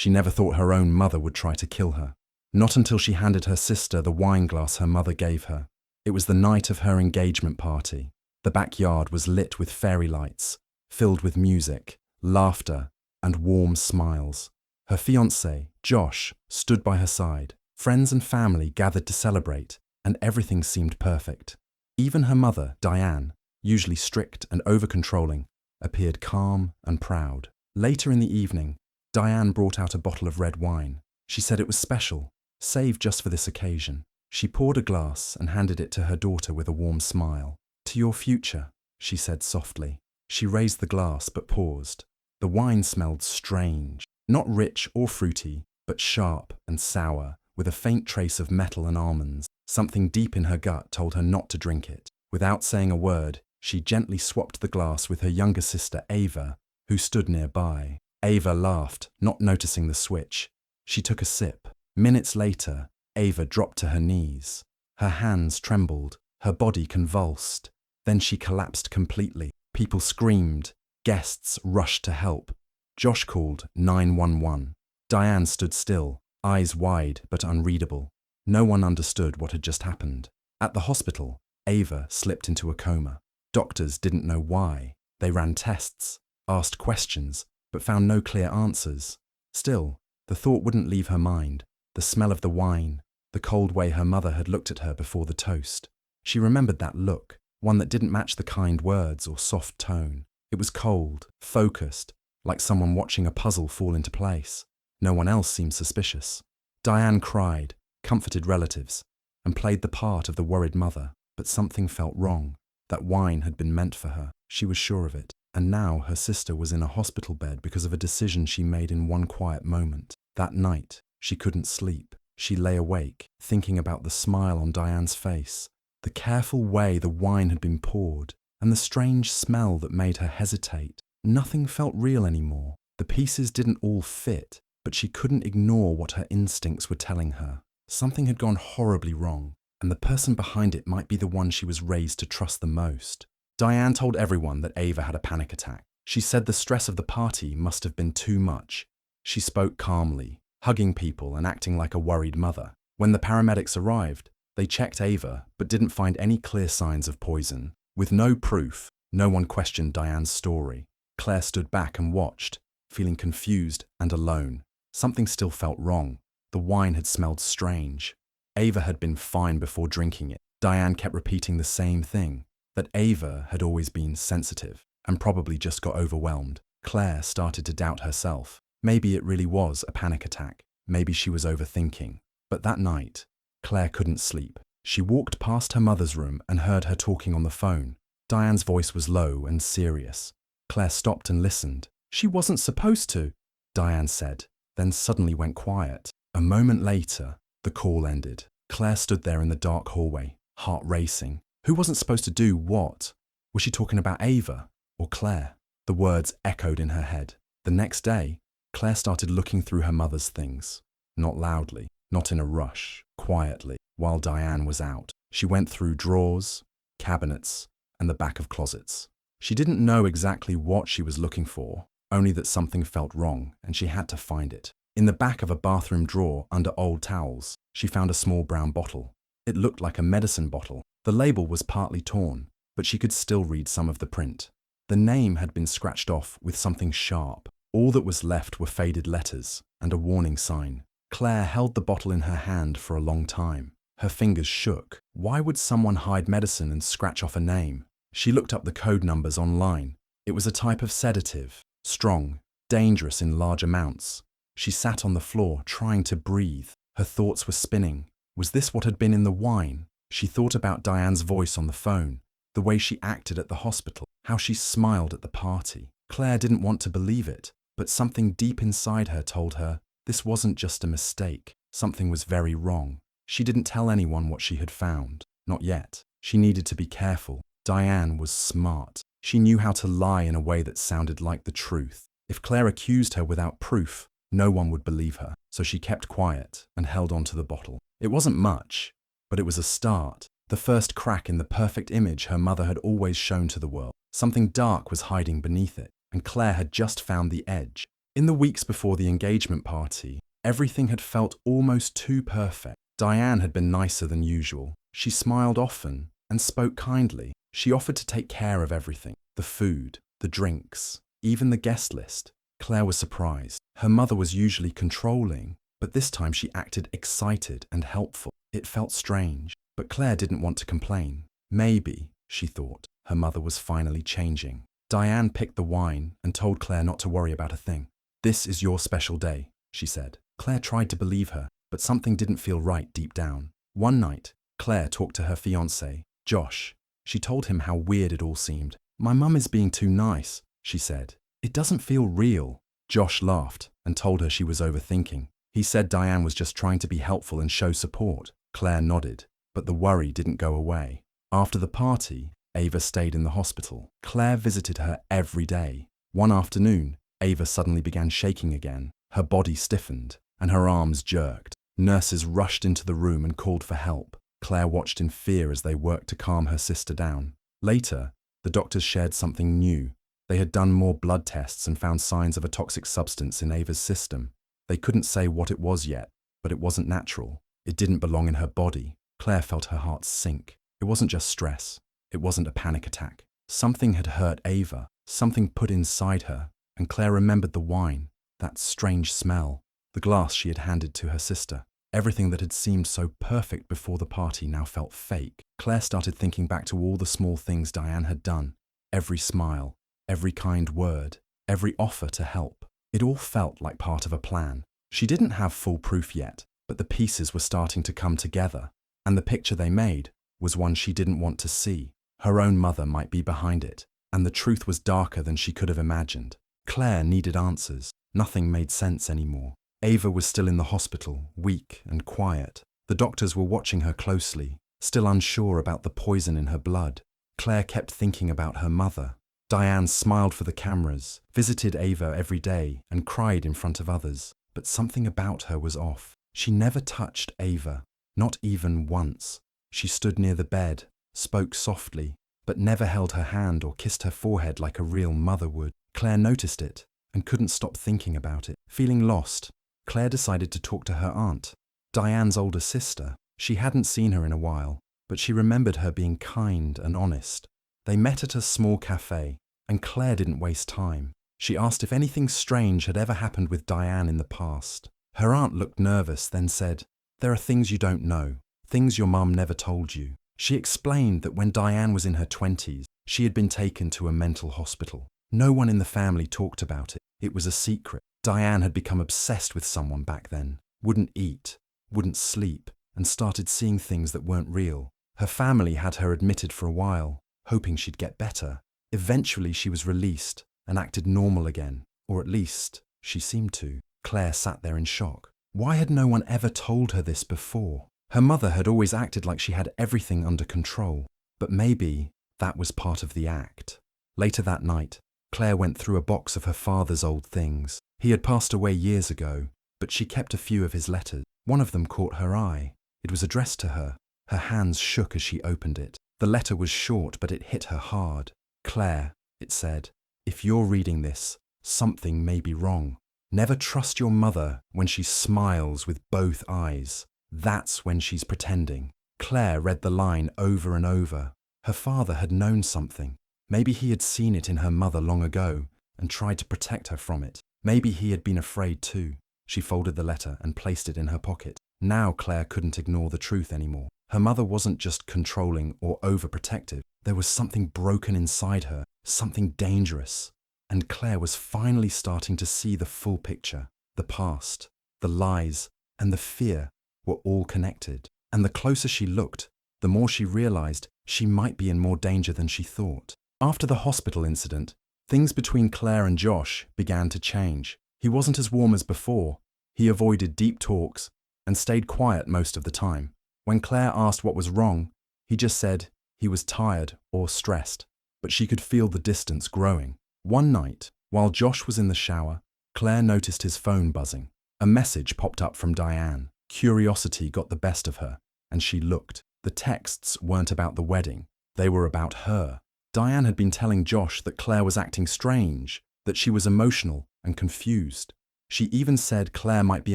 She never thought her own mother would try to kill her. Not until she handed her sister the wine glass her mother gave her. It was the night of her engagement party. The backyard was lit with fairy lights, filled with music, laughter, and warm smiles. Her fiancé, Josh, stood by her side. Friends and family gathered to celebrate, and everything seemed perfect. Even her mother, Diane, usually strict and over-controlling, appeared calm and proud. Later in the evening, Diane brought out a bottle of red wine. She said it was special, saved just for this occasion. She poured a glass and handed it to her daughter with a warm smile. "To your future," she said softly. She raised the glass but paused. The wine smelled strange, not rich or fruity, but sharp and sour, with a faint trace of metal and almonds. Something deep in her gut told her not to drink it. Without saying a word, she gently swapped the glass with her younger sister, Ava, who stood nearby. Ava laughed, not noticing the switch. She took a sip. Minutes later, Ava dropped to her knees. Her hands trembled, her body convulsed. Then she collapsed completely. People screamed. Guests rushed to help. Josh called 911. Diane stood still, eyes wide but unreadable. No one understood what had just happened. At the hospital, Ava slipped into a coma. Doctors didn't know why. They ran tests, asked questions, but found no clear answers. Still, the thought wouldn't leave her mind. The smell of the wine, the cold way her mother had looked at her before the toast. She remembered that look, one that didn't match the kind words or soft tone. It was cold, focused, like someone watching a puzzle fall into place. No one else seemed suspicious. Diane cried, comforted relatives, and played the part of the worried mother, but something felt wrong. That wine had been meant for her. She was sure of it. And now her sister was in a hospital bed because of a decision she made in one quiet moment. That night, she couldn't sleep. She lay awake, thinking about the smile on Diane's face, the careful way the wine had been poured, and the strange smell that made her hesitate. Nothing felt real anymore. The pieces didn't all fit, but she couldn't ignore what her instincts were telling her. Something had gone horribly wrong, and the person behind it might be the one she was raised to trust the most. Diane told everyone that Ava had a panic attack. She said the stress of the party must have been too much. She spoke calmly, hugging people and acting like a worried mother. When the paramedics arrived, they checked Ava but didn't find any clear signs of poison. With no proof, no one questioned Diane's story. Claire stood back and watched, feeling confused and alone. Something still felt wrong. The wine had smelled strange. Ava had been fine before drinking it. Diane kept repeating the same thing, that Ava had always been sensitive and probably just got overwhelmed. Claire started to doubt herself. Maybe it really was a panic attack. Maybe she was overthinking. But that night, Claire couldn't sleep. She walked past her mother's room and heard her talking on the phone. Diane's voice was low and serious. Claire stopped and listened. "She wasn't supposed to," Diane said, then suddenly went quiet. A moment later, the call ended. Claire stood there in the dark hallway, heart racing. Who wasn't supposed to do what? Was she talking about Ava or Claire? The words echoed in her head. The next day, Claire started looking through her mother's things. Not loudly, not in a rush, quietly, while Diane was out. She went through drawers, cabinets, and the back of closets. She didn't know exactly what she was looking for, only that something felt wrong and she had to find it. In the back of a bathroom drawer under old towels, she found a small brown bottle. It looked like a medicine bottle. The label was partly torn, but she could still read some of the print. The name had been scratched off with something sharp. All that was left were faded letters and a warning sign. Claire held the bottle in her hand for a long time. Her fingers shook. Why would someone hide medicine and scratch off a name? She looked up the code numbers online. It was a type of sedative, strong, dangerous in large amounts. She sat on the floor, trying to breathe. Her thoughts were spinning. Was this what had been in the wine? She thought about Diane's voice on the phone, the way she acted at the hospital, how she smiled at the party. Claire didn't want to believe it, but something deep inside her told her this wasn't just a mistake. Something was very wrong. She didn't tell anyone what she had found. Not yet. She needed to be careful. Diane was smart. She knew how to lie in a way that sounded like the truth. If Claire accused her without proof, no one would believe her. So she kept quiet and held on to the bottle. It wasn't much, but it was a start. The first crack in the perfect image her mother had always shown to the world. Something dark was hiding beneath it, and Claire had just found the edge. In the weeks before the engagement party, everything had felt almost too perfect. Diane had been nicer than usual. She smiled often and spoke kindly. She offered to take care of everything, the food, the drinks, even the guest list. Claire was surprised. Her mother was usually controlling, but this time she acted excited and helpful. It felt strange, but Claire didn't want to complain. Maybe, she thought, her mother was finally changing. Diane picked the wine and told Claire not to worry about a thing. "This is your special day," she said. Claire tried to believe her, but something didn't feel right deep down. One night, Claire talked to her fiancé, Josh. She told him how weird it all seemed. "My mum is being too nice," she said. "It doesn't feel real." Josh laughed and told her she was overthinking. He said Diane was just trying to be helpful and show support. Claire nodded, but the worry didn't go away. After the party, Ava stayed in the hospital. Claire visited her every day. One afternoon, Ava suddenly began shaking again. Her body stiffened, and her arms jerked. Nurses rushed into the room and called for help. Claire watched in fear as they worked to calm her sister down. Later, the doctors shared something new. They had done more blood tests and found signs of a toxic substance in Ava's system. They couldn't say what it was yet, but it wasn't natural. It didn't belong in her body. Claire felt her heart sink. It wasn't just stress. It wasn't a panic attack. Something had hurt Ava, something put inside her, and Claire remembered the wine, that strange smell, the glass she had handed to her sister. Everything that had seemed so perfect before the party now felt fake. Claire started thinking back to all the small things Diane had done. Every smile, every kind word, every offer to help. It all felt like part of a plan. She didn't have full proof yet, but the pieces were starting to come together, and the picture they made was one she didn't want to see. Her own mother might be behind it, and the truth was darker than she could have imagined. Claire needed answers. Nothing made sense anymore. Ava was still in the hospital, weak and quiet. The doctors were watching her closely, still unsure about the poison in her blood. Claire kept thinking about her mother. Diane smiled for the cameras, visited Ava every day, and cried in front of others. But something about her was off. She never touched Ava, not even once. She stood near the bed, spoke softly, but never held her hand or kissed her forehead like a real mother would. Claire noticed it and couldn't stop thinking about it. Feeling lost, Claire decided to talk to her aunt, Diane's older sister. She hadn't seen her in a while, but she remembered her being kind and honest. They met at a small cafe, and Claire didn't waste time. She asked if anything strange had ever happened with Diane in the past. Her aunt looked nervous, then said, "There are things you don't know, things your mum never told you." She explained that when Diane was in her 20s, she had been taken to a mental hospital. No one in the family talked about it. It was a secret. Diane had become obsessed with someone back then, wouldn't eat, wouldn't sleep, and started seeing things that weren't real. Her family had her admitted for a while, hoping she'd get better. Eventually she was released and acted normal again, or at least she seemed to. Claire sat there in shock. Why had no one ever told her this before? Her mother had always acted like she had everything under control, but maybe that was part of the act. Later that night, Claire went through a box of her father's old things. He had passed away years ago, but she kept a few of his letters. One of them caught her eye. It was addressed to her. Her hands shook as she opened it. The letter was short, but it hit her hard. "Claire," it said, "if you're reading this, something may be wrong. Never trust your mother when she smiles with both eyes. That's when she's pretending." Claire read the line over and over. Her father had known something. Maybe he had seen it in her mother long ago and tried to protect her from it. Maybe he had been afraid too. She folded the letter and placed it in her pocket. Now Claire couldn't ignore the truth anymore. Her mother wasn't just controlling or overprotective. There was something broken inside her, something dangerous. And Claire was finally starting to see the full picture. The past, the lies, and the fear were all connected. And the closer she looked, the more she realized she might be in more danger than she thought. After the hospital incident, things between Claire and Josh began to change. He wasn't as warm as before. He avoided deep talks and stayed quiet most of the time. When Claire asked what was wrong, he just said he was tired or stressed, but she could feel the distance growing. One night, while Josh was in the shower, Claire noticed his phone buzzing. A message popped up from Diane. Curiosity got the best of her, and she looked. The texts weren't about the wedding. They were about her. Diane had been telling Josh that Claire was acting strange, that she was emotional and confused. She even said Claire might be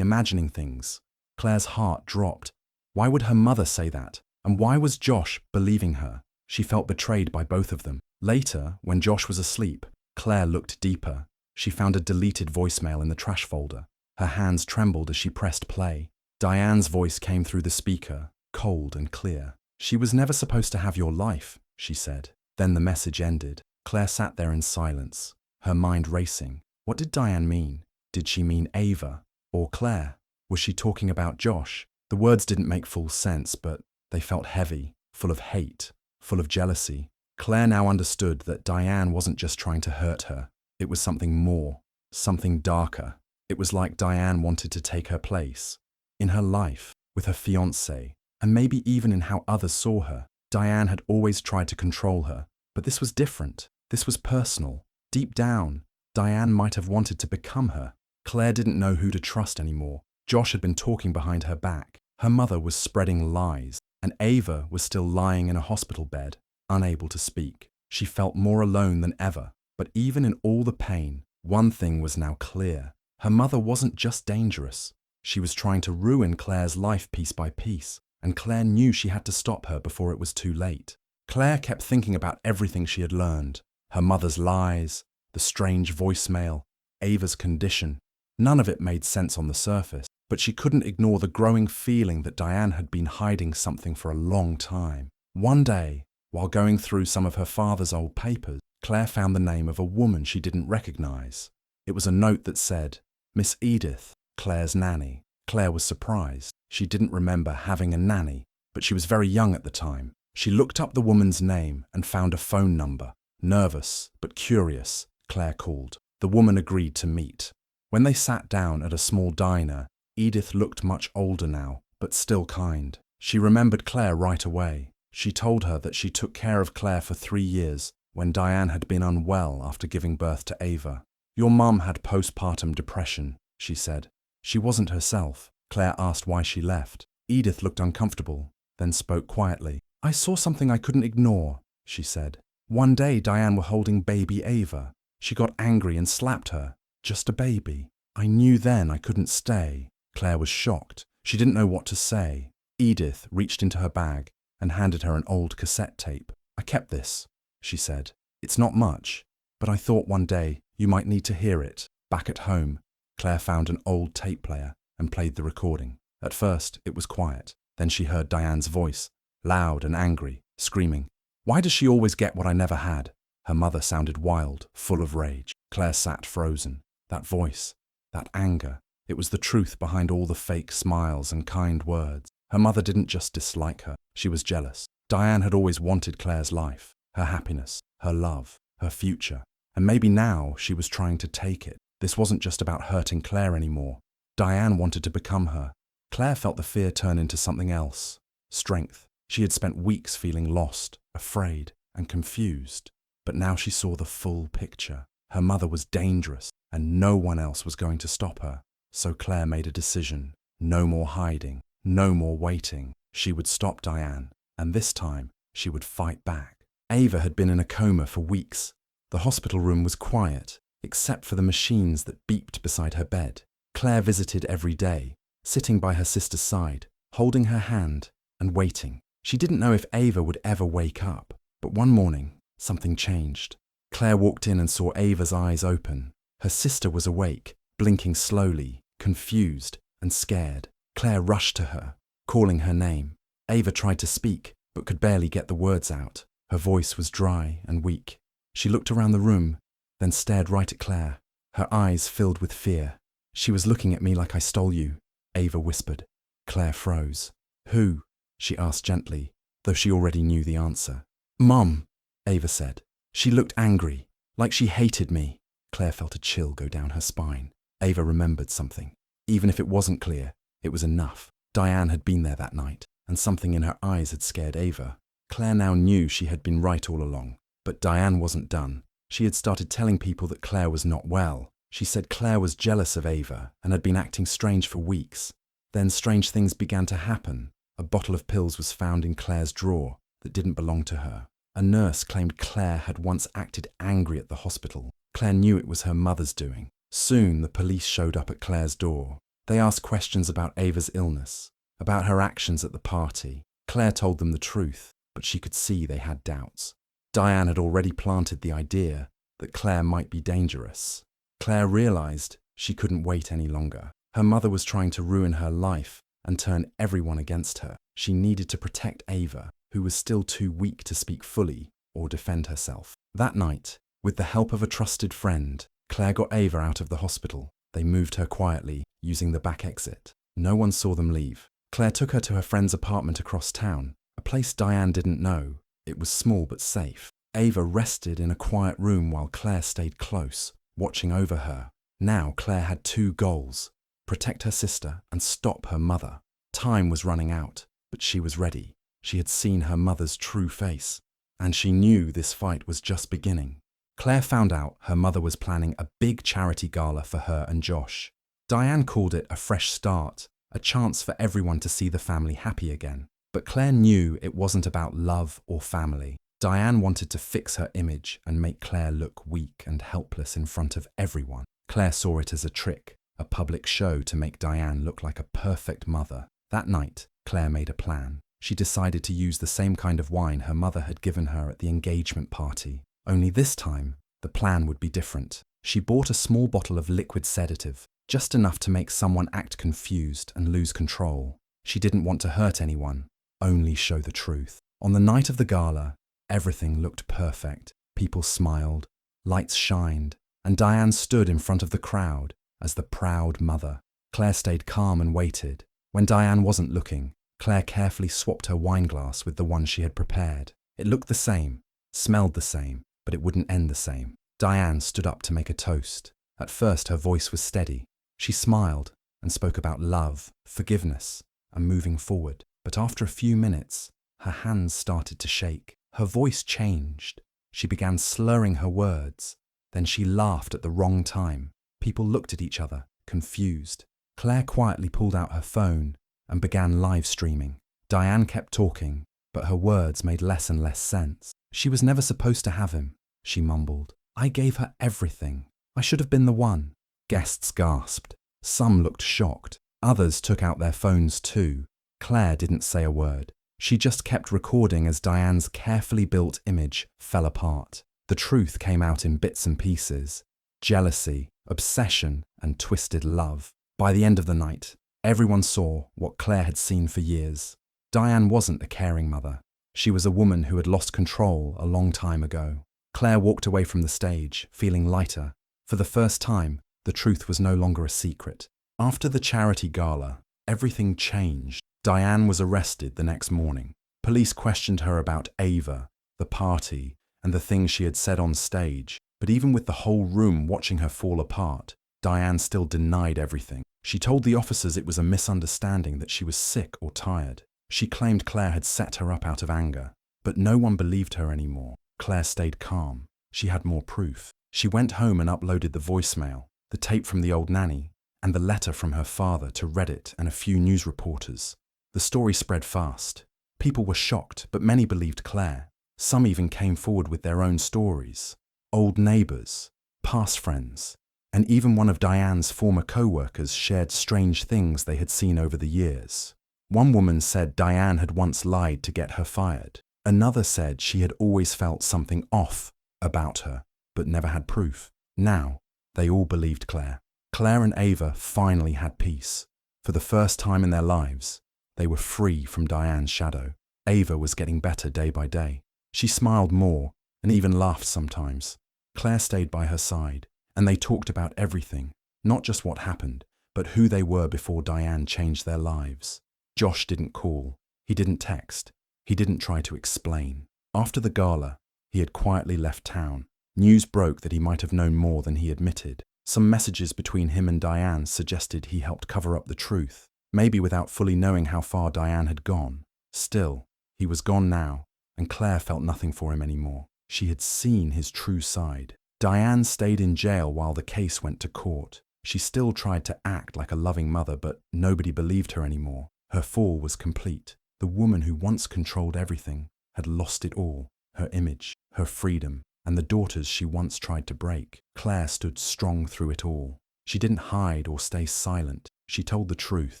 imagining things. Claire's heart dropped. Why would her mother say that? And why was Josh believing her? She felt betrayed by both of them. Later, when Josh was asleep, Claire looked deeper. She found a deleted voicemail in the trash folder. Her hands trembled as she pressed play. Diane's voice came through the speaker, cold and clear. "She was never supposed to have your life," she said. Then the message ended. Claire sat there in silence, her mind racing. What did Diane mean? Did she mean Ava or Claire? Was she talking about Josh? The words didn't make full sense, but they felt heavy, full of hate, full of jealousy. Claire now understood that Diane wasn't just trying to hurt her. It was something more, something darker. It was like Diane wanted to take her place. In her life, with her fiancé, and maybe even in how others saw her. Diane had always tried to control her, but this was different. This was personal. Deep down, Diane might have wanted to become her. Claire didn't know who to trust anymore. Josh had been talking behind her back. Her mother was spreading lies, and Ava was still lying in a hospital bed, unable to speak. She felt more alone than ever. But even in all the pain, one thing was now clear. Her mother wasn't just dangerous. She was trying to ruin Claire's life piece by piece, and Claire knew she had to stop her before it was too late. Claire kept thinking about everything she had learned. Her mother's lies, the strange voicemail, Ava's condition. None of it made sense on the surface, but she couldn't ignore the growing feeling that Diane had been hiding something for a long time. One day, while going through some of her father's old papers, Claire found the name of a woman she didn't recognize. It was a note that said, "Miss Edith, Claire's nanny." Claire was surprised. She didn't remember having a nanny, but she was very young at the time. She looked up the woman's name and found a phone number. Nervous, but curious, Claire called. The woman agreed to meet. When they sat down at a small diner, Edith looked much older now, but still kind. She remembered Claire right away. She told her that she took care of Claire for 3 years when Diane had been unwell after giving birth to Ava. "Your mum had postpartum depression," she said. She wasn't herself. Claire asked why she left. Edith looked uncomfortable, then spoke quietly. "I saw something I couldn't ignore," she said. "One day Diane were holding baby Ava. She got angry and slapped her. Just a baby. I knew then I couldn't stay." Claire was shocked. She didn't know what to say. Edith reached into her bag and handed her an old cassette tape. "I kept this," she said. "It's not much, but I thought one day you might need to hear it." Back at home, Claire found an old tape player and played the recording. At first, it was quiet. Then she heard Diane's voice, loud and angry, screaming, "Why does she always get what I never had?" Her mother sounded wild, full of rage. Claire sat frozen. That voice, that anger, it was the truth behind all the fake smiles and kind words. Her mother didn't just dislike her, she was jealous. Diane had always wanted Claire's life, her happiness, her love, her future. And maybe now she was trying to take it. This wasn't just about hurting Claire anymore. Diane wanted to become her. Claire felt the fear turn into something else. Strength. She had spent weeks feeling lost, afraid, and confused. But now she saw the full picture. Her mother was dangerous, and no one else was going to stop her. So Claire made a decision. No more hiding, no more waiting. She would stop Diane, and this time she would fight back. Ava had been in a coma for weeks. The hospital room was quiet, except for the machines that beeped beside her bed. Claire visited every day, sitting by her sister's side, holding her hand and waiting. She didn't know if Ava would ever wake up, but one morning, something changed. Claire walked in and saw Ava's eyes open. Her sister was awake, blinking slowly, confused and scared. Claire rushed to her, calling her name. Ava tried to speak, but could barely get the words out. Her voice was dry and weak. She looked around the room, then stared right at Claire. Her eyes filled with fear. "She was looking at me like I stole you," Ava whispered. Claire froze. "Who?" she asked gently, though she already knew the answer. "Mum," Ava said. She looked angry, like she hated me. Claire felt a chill go down her spine. Ava remembered something. Even if it wasn't clear, it was enough. Diane had been there that night, and something in her eyes had scared Ava. Claire now knew she had been right all along. But Diane wasn't done. She had started telling people that Claire was not well. She said Claire was jealous of Ava and had been acting strange for weeks. Then strange things began to happen. A bottle of pills was found in Claire's drawer that didn't belong to her. A nurse claimed Claire had once acted angry at the hospital. Claire knew it was her mother's doing. Soon the police showed up at Claire's door. They asked questions about Ava's illness, about her actions at the party. Claire told them the truth, but she could see they had doubts. Diane had already planted the idea that Claire might be dangerous. Claire realized she couldn't wait any longer. Her mother was trying to ruin her life and turn everyone against her. She needed to protect Ava, who was still too weak to speak fully or defend herself. That night, with the help of a trusted friend, Claire got Ava out of the hospital. They moved her quietly, using the back exit. No one saw them leave. Claire took her to her friend's apartment across town, a place Diane didn't know. It was small but safe. Ava rested in a quiet room while Claire stayed close, watching over her. Now Claire had two goals: protect her sister and stop her mother. Time was running out, but she was ready. She had seen her mother's true face, and she knew this fight was just beginning. Claire found out her mother was planning a big charity gala for her and Josh. Diane called it a fresh start, a chance for everyone to see the family happy again. But Claire knew it wasn't about love or family. Diane wanted to fix her image and make Claire look weak and helpless in front of everyone. Claire saw it as a trick, a public show to make Diane look like a perfect mother. That night, Claire made a plan. She decided to use the same kind of wine her mother had given her at the engagement party. Only this time, the plan would be different. She bought a small bottle of liquid sedative, just enough to make someone act confused and lose control. She didn't want to hurt anyone, only show the truth. On the night of the gala, everything looked perfect. People smiled, lights shined, and Diane stood in front of the crowd as the proud mother. Claire stayed calm and waited. When Diane wasn't looking, Claire carefully swapped her wine glass with the one she had prepared. It looked the same, smelled the same, but it wouldn't end the same. Diane stood up to make a toast. At first, her voice was steady. She smiled and spoke about love, forgiveness, and moving forward. But after a few minutes, her hands started to shake. Her voice changed. She began slurring her words. Then she laughed at the wrong time. People looked at each other, confused. Claire quietly pulled out her phone and began live streaming. Diane kept talking, but her words made less and less sense. She was never supposed to have him, she mumbled. I gave her everything. I should have been the one. Guests gasped. Some looked shocked. Others took out their phones too. Claire didn't say a word. She just kept recording as Diane's carefully built image fell apart. The truth came out in bits and pieces. Jealousy, obsession, and twisted love. By the end of the night, everyone saw what Claire had seen for years. Diane wasn't a caring mother. She was a woman who had lost control a long time ago. Claire walked away from the stage, feeling lighter. For the first time, the truth was no longer a secret. After the charity gala, everything changed. Diane was arrested the next morning. Police questioned her about Ava, the party, and the things she had said on stage. But even with the whole room watching her fall apart, Diane still denied everything. She told the officers it was a misunderstanding, that she was sick or tired. She claimed Claire had set her up out of anger, but no one believed her anymore. Claire stayed calm. She had more proof. She went home and uploaded the voicemail, the tape from the old nanny, and the letter from her father to Reddit and a few news reporters. The story spread fast. People were shocked, but many believed Claire. Some even came forward with their own stories. Old neighbours, past friends, and even one of Diane's former co-workers shared strange things they had seen over the years. One woman said Diane had once lied to get her fired. Another said she had always felt something off about her, but never had proof. Now, they all believed Claire. Claire and Ava finally had peace. For the first time in their lives, they were free from Diane's shadow. Ava was getting better day by day. She smiled more and even laughed sometimes. Claire stayed by her side, and they talked about everything, not just what happened, but who they were before Diane changed their lives. Josh didn't call. He didn't text. He didn't try to explain. After the gala, he had quietly left town. News broke that he might have known more than he admitted. Some messages between him and Diane suggested he helped cover up the truth, maybe without fully knowing how far Diane had gone. Still, he was gone now, and Claire felt nothing for him anymore. She had seen his true side. Diane stayed in jail while the case went to court. She still tried to act like a loving mother, but nobody believed her anymore. Her fall was complete. The woman who once controlled everything had lost it all: her image, her freedom, and the daughters she once tried to break. Claire stood strong through it all. She didn't hide or stay silent. She told the truth,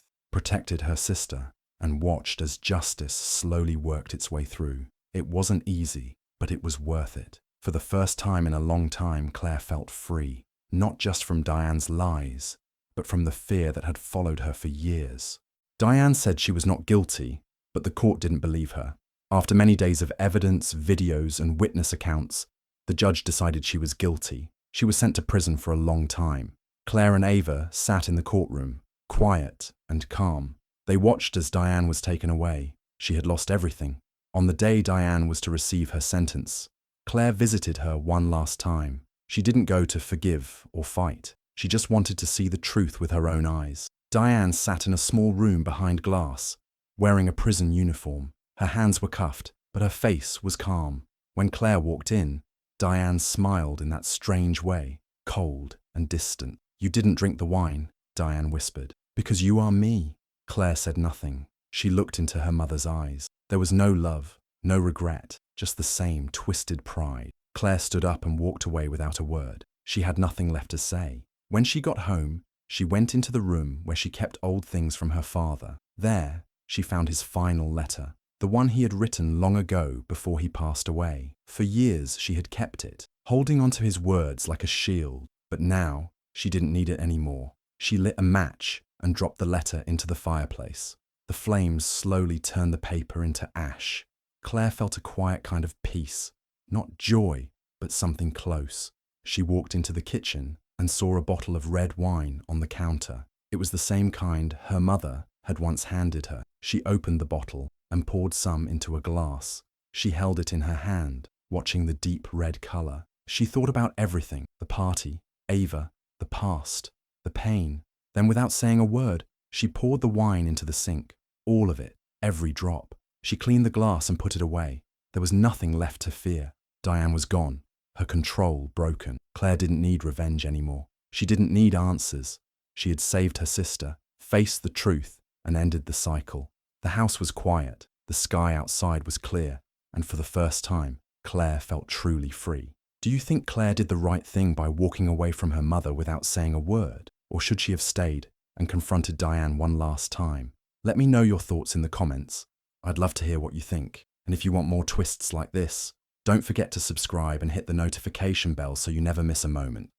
protected her sister, and watched as justice slowly worked its way through. It wasn't easy, but it was worth it. For the first time in a long time, Claire felt free, not just from Diane's lies, but from the fear that had followed her for years. Diane said she was not guilty, but the court didn't believe her. After many days of evidence, videos, and witness accounts, the judge decided she was guilty. She was sent to prison for a long time. Claire and Ava sat in the courtroom, quiet and calm. They watched as Diane was taken away. She had lost everything. On the day Diane was to receive her sentence, Claire visited her one last time. She didn't go to forgive or fight. She just wanted to see the truth with her own eyes. Diane sat in a small room behind glass, wearing a prison uniform. Her hands were cuffed, but her face was calm. When Claire walked in, Diane smiled in that strange way, cold and distant. "You didn't drink the wine," Diane whispered. "Because you are me." Claire said nothing. She looked into her mother's eyes. There was no love, no regret, just the same twisted pride. Claire stood up and walked away without a word. She had nothing left to say. When she got home, she went into the room where she kept old things from her father. There, she found his final letter, the one he had written long ago before he passed away. For years, she had kept it, holding onto his words like a shield. But now, she didn't need it anymore. She lit a match and dropped the letter into the fireplace. The flames slowly turned the paper into ash. Claire felt a quiet kind of peace, not joy, but something close. She walked into the kitchen and saw a bottle of red wine on the counter. It was the same kind her mother had once handed her. She opened the bottle and poured some into a glass. She held it in her hand, watching the deep red color. She thought about everything: the party, Ava, the past, the pain. Then, without saying a word, she poured the wine into the sink. All of it, every drop. She cleaned the glass and put it away. There was nothing left to fear. Diane was gone, her control broken. Claire didn't need revenge anymore. She didn't need answers. She had saved her sister, faced the truth, and ended the cycle. The house was quiet, the sky outside was clear, and for the first time, Claire felt truly free. Do you think Claire did the right thing by walking away from her mother without saying a word? Or should she have stayed and confronted Diane one last time? Let me know your thoughts in the comments. I'd love to hear what you think. And if you want more twists like this, don't forget to subscribe and hit the notification bell so you never miss a moment.